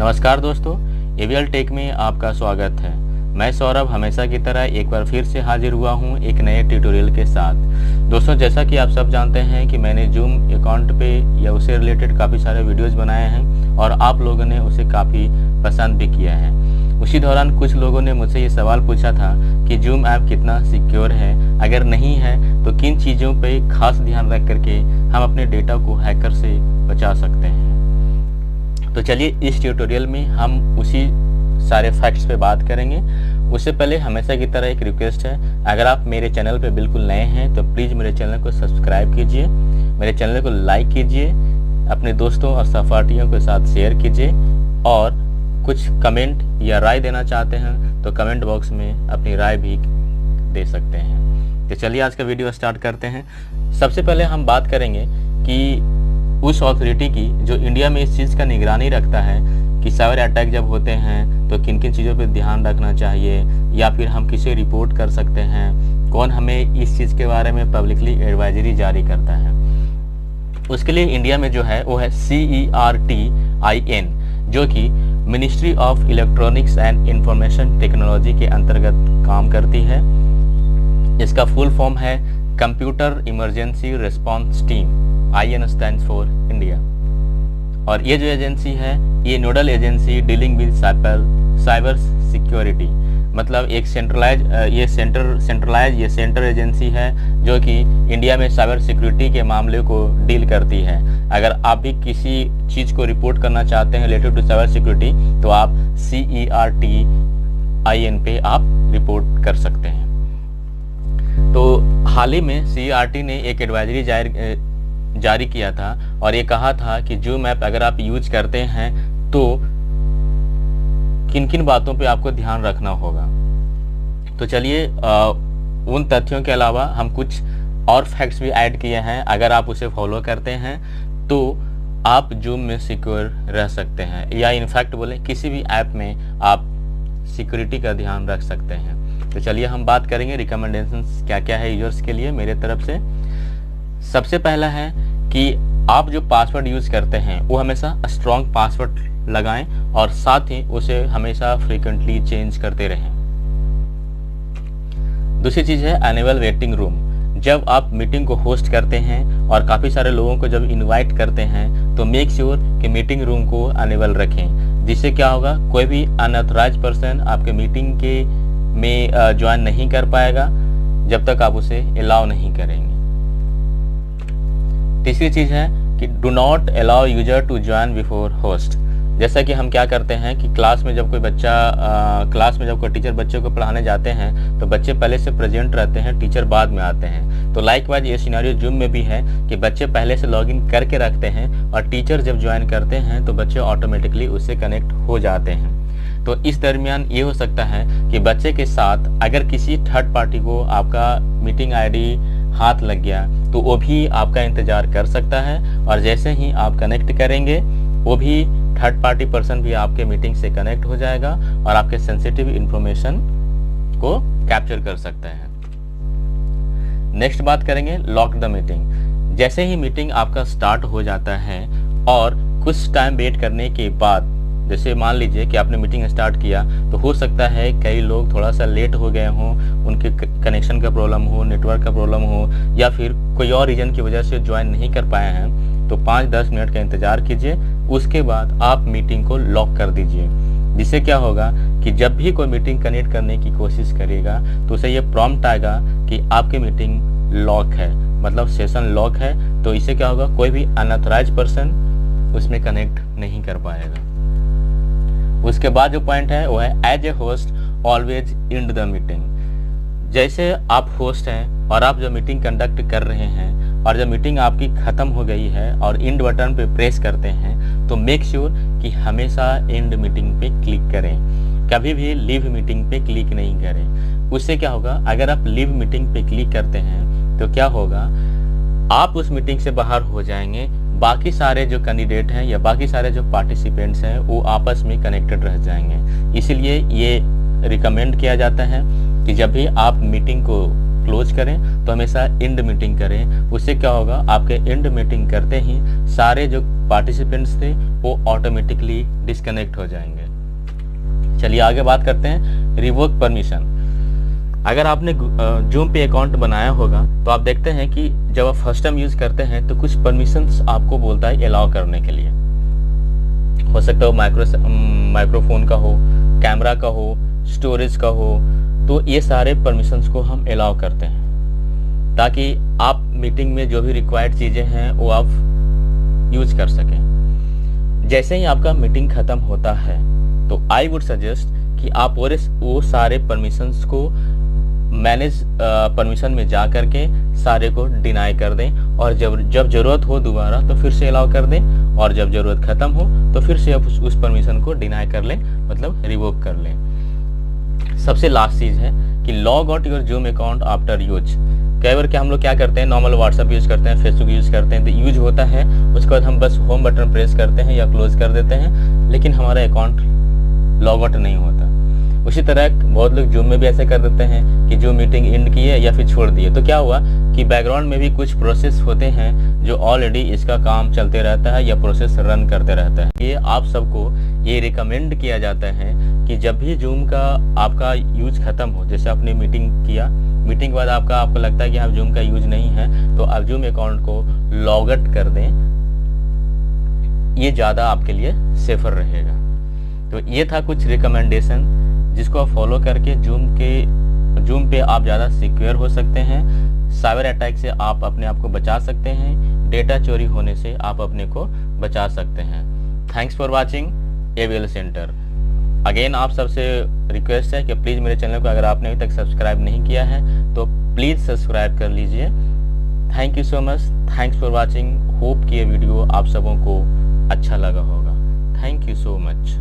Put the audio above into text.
नमस्कार दोस्तों, AVL take में आपका स्वागत है। मैं सौरभ हमेशा की तरह एक बार फिर से हाजिर हुआ हूं एक नए ट्यूटोरियल के साथ। दोस्तों, जैसा कि आप सब जानते हैं कि मैंने जूम अकाउंट पे या उससे रिलेटेड काफ़ी सारे वीडियोस बनाए हैं और आप लोगों ने उसे काफ़ी पसंद भी किया है। उसी दौरान कुछ लोगों ने मुझसे ये सवाल पूछा था कि जूम ऐप कितना सिक्योर है, अगर नहीं है तो किन चीज़ों पर खास ध्यान रख करके हम अपने डेटा को हैकर से बचा सकते हैं। तो चलिए इस ट्यूटोरियल में हम उसी सारे फैक्ट्स पे बात करेंगे। उससे पहले हमेशा की तरह एक रिक्वेस्ट है, अगर आप मेरे चैनल पे बिल्कुल नए हैं तो प्लीज़ मेरे चैनल को सब्सक्राइब कीजिए, मेरे चैनल को लाइक कीजिए, अपने दोस्तों और सहपाठियों के साथ शेयर कीजिए और कुछ कमेंट या राय देना चाहते हैं तो कमेंट बॉक्स में अपनी राय भी दे सकते हैं। तो चलिए आज का वीडियो स्टार्ट करते हैं। सबसे पहले हम बात करेंगे कि उस अथॉरिटी की जो इंडिया में इस चीज़ का निगरानी रखता है कि साइबर अटैक जब होते हैं तो किन किन चीज़ों पर ध्यान रखना चाहिए या फिर हम किसे रिपोर्ट कर सकते हैं, कौन हमें इस चीज़ के बारे में पब्लिकली एडवाइजरी जारी करता है। उसके लिए इंडिया में जो है वो है CERT-IN, जो कि ministry of electronics and information technology के अंतर्गत काम करती है। इसका फुल फॉर्म है computer emergency response team. IN stands for India. और ये जो एजेंसी है ये nodal agency dealing with cyber security, मतलब एक सेंटर एजेंसी है जो कि इंडिया में साइबर सिक्योरिटी के मामले को डील करती है। अगर आप भी किसी चीज़ को रिपोर्ट करना चाहते हैं रिलेटेड टू साइबर सिक्योरिटी तो आप CERT-IN पे आप रिपोर्ट कर सकते हैं। तो हाल ही में CERT ने एक एडवाइजरी जारी किया था और ये कहा था कि जूम ऐप अगर आप यूज करते हैं तो किन किन बातों पे आपको ध्यान रखना होगा। तो चलिए उन तथ्यों के अलावा हम कुछ और फैक्ट्स भी ऐड किए हैं। अगर आप उसे फॉलो करते हैं तो आप जूम में सिक्योर रह सकते हैं, या इनफैक्ट बोले किसी भी ऐप में आप सिक्योरिटी का ध्यान रख सकते हैं। तो चलिए हम बात करेंगे रिकमेंडेशंस क्या क्या है यूजर्स के लिए मेरे तरफ से। सबसे पहला है कि आप जो पासवर्ड यूज़ करते हैं वो हमेशा स्ट्रॉन्ग पासवर्ड लगाएं और साथ ही उसे हमेशा फ्रीक्वेंटली चेंज करते रहें। दूसरी चीज़ है एनुअल वेटिंग रूम। जब आप मीटिंग को होस्ट करते हैं और काफ़ी सारे लोगों को जब इनवाइट करते हैं तो मेक श्योर कि मीटिंग रूम को एनुअल रखें, जिससे क्या होगा कोई भी अनऑथराइज पर्सन आपके मीटिंग के में ज्वाइन नहीं कर पाएगा जब तक आप उसे अलाउ नहीं करेंगे। तीसरी चीज़ है कि do not allow user to join before host. जैसा कि हम क्या करते हैं कि क्लास में जब कोई टीचर बच्चों को पढ़ाने जाते हैं तो बच्चे पहले से प्रेजेंट रहते हैं, टीचर बाद में आते हैं। तो लाइकवाइज ये सिनेरियो जूम में भी है कि बच्चे पहले से लॉगिन करके रखते हैं और टीचर जब ज्वाइन करते हैं तो बच्चे ऑटोमेटिकली उससे कनेक्ट हो जाते हैं। तो इस दरमियान ये हो सकता है कि बच्चे के साथ अगर किसी थर्ड पार्टी को आपका मीटिंग ID हाथ लग गया तो वो भी आपका इंतज़ार कर सकता है और जैसे ही आप कनेक्ट करेंगे वो भी थर्ड पार्टी पर्सन भी आपके मीटिंग से कनेक्ट हो जाएगा और आपके सेंसिटिव इंफॉर्मेशन को कैप्चर कर सकता है। नेक्स्ट बात करेंगे लॉक द मीटिंग। जैसे ही मीटिंग आपका स्टार्ट हो जाता है और कुछ टाइम वेट करने के बाद, जैसे मान लीजिए कि आपने मीटिंग स्टार्ट किया तो हो सकता है कई लोग थोड़ा सा लेट हो गए हों, उनके कनेक्शन का प्रॉब्लम हो, नेटवर्क का प्रॉब्लम हो या फिर कोई और रीजन की वजह से ज्वाइन नहीं कर पाए हैं, तो 5-10 मिनट का इंतज़ार कीजिए। उसके बाद आप मीटिंग को लॉक कर दीजिए, जिससे क्या होगा कि जब भी कोई मीटिंग कनेक्ट करने की कोशिश करेगा तो उसे ये प्रॉम्प्ट आएगा कि आपकी मीटिंग लॉक है, मतलब सेशन लॉक है। तो इससे क्या होगा, कोई भी अनऑथराइज पर्सन उसमें कनेक्ट नहीं कर पाएगा। उसके बाद जो पॉइंट है वो है as a host always end the meeting. जैसे आप होस्ट हैं और आप जो मीटिंग कंडक्ट कर रहे हैं और जब मीटिंग आपकी ख़त्म हो गई है और एंड बटन पे प्रेस करते हैं तो मेक श्योर कि हमेशा एंड मीटिंग पे क्लिक करें, कभी भी लीव मीटिंग पे क्लिक नहीं करें। उससे क्या होगा, अगर आप लीव मीटिंग पे क्लिक करते हैं तो क्या होगा, आप उस मीटिंग से बाहर हो जाएंगे, बाकी सारे जो कैंडिडेट हैं या बाकी सारे जो पार्टिसिपेंट्स हैं वो आपस में कनेक्टेड रह जाएंगे। इसीलिए ये रिकमेंड किया जाता है कि जब भी आप मीटिंग को क्लोज करें तो हमेशा एंड मीटिंग करें। उससे क्या होगा, आपके एंड मीटिंग करते ही सारे जो पार्टिसिपेंट्स थे वो ऑटोमेटिकली डिस्कनेक्ट हो जाएंगे। चलिए आगे बात करते हैं रिवोक परमिशन। अगर आपने जूम पे अकाउंट बनाया होगा तो आप देखते हैं कि जब आप फर्स्ट टाइम यूज़ करते हैं तो कुछ परमिशंस आपको बोलता है अलाउ करने के लिए। हो सकता हो माइक्रोफोन का हो, कैमरा का हो, स्टोरेज का हो, तो ये सारे परमिशंस को हम अलाउ करते हैं ताकि आप मीटिंग में जो भी रिक्वायर्ड चीज़ें हैं वो आप यूज कर सकें। जैसे ही आपका मीटिंग ख़त्म होता है तो आई वुड सजेस्ट कि आप वो सारे परमिशंस को मैनेज परमिशन में जा करके सारे को डिनाई कर दें, और जब ज़रूरत हो दोबारा तो फिर से अलाउ कर दें, और जब ज़रूरत ख़त्म हो तो फिर से आप उस परमिशन को डिनाई कर लें, मतलब रिवोक कर लें। सबसे लास्ट चीज़ है कि log out your zoom account after use. कई बार क्या हम लोग क्या करते हैं, नॉर्मल व्हाट्सएप यूज़ करते हैं, फेसबुक यूज़ करते हैं, तो यूज होता है, उसके बाद हम बस होम बटन प्रेस करते हैं या क्लोज कर देते हैं, लेकिन हमारा अकाउंट लॉग आउट नहीं होता। उसी तरह बहुत लोग जूम में भी ऐसे कर देते हैं कि जो मीटिंग एंड किए या फिर छोड़ दिए, तो क्या हुआ कि बैकग्राउंड में भी कुछ प्रोसेस होते हैं जो ऑलरेडी इसका काम चलते रहता है या प्रोसेस रन करते रहता है। ये आप सबको ये रिकमेंड किया जाता है कि जब भी जूम का आपका यूज खत्म हो, जैसे आपने मीटिंग किया, मीटिंग के बाद आपको लगता है कि हाँ जूम का यूज नहीं है, तो आप जूम अकाउंट को लॉग आउट कर दें, ये ज़्यादा आपके लिए सेफर रहेगा। तो ये था कुछ रिकमेंडेशन जिसको आप फॉलो करके जूम पे आप ज़्यादा सिक्योर हो सकते हैं, साइबर अटैक से आप अपने आप को बचा सकते हैं, डेटा चोरी होने से आप अपने को बचा सकते हैं। Thanks for watching AVL centre. Again आप सबसे रिक्वेस्ट है कि प्लीज़ मेरे चैनल को अगर आपने अभी तक सब्सक्राइब नहीं किया है तो प्लीज़ सब्सक्राइब कर लीजिए। Thank you so much, thanks for watching. Hope कि ये वीडियो आप सबों को अच्छा लगा होगा। Thank you so much.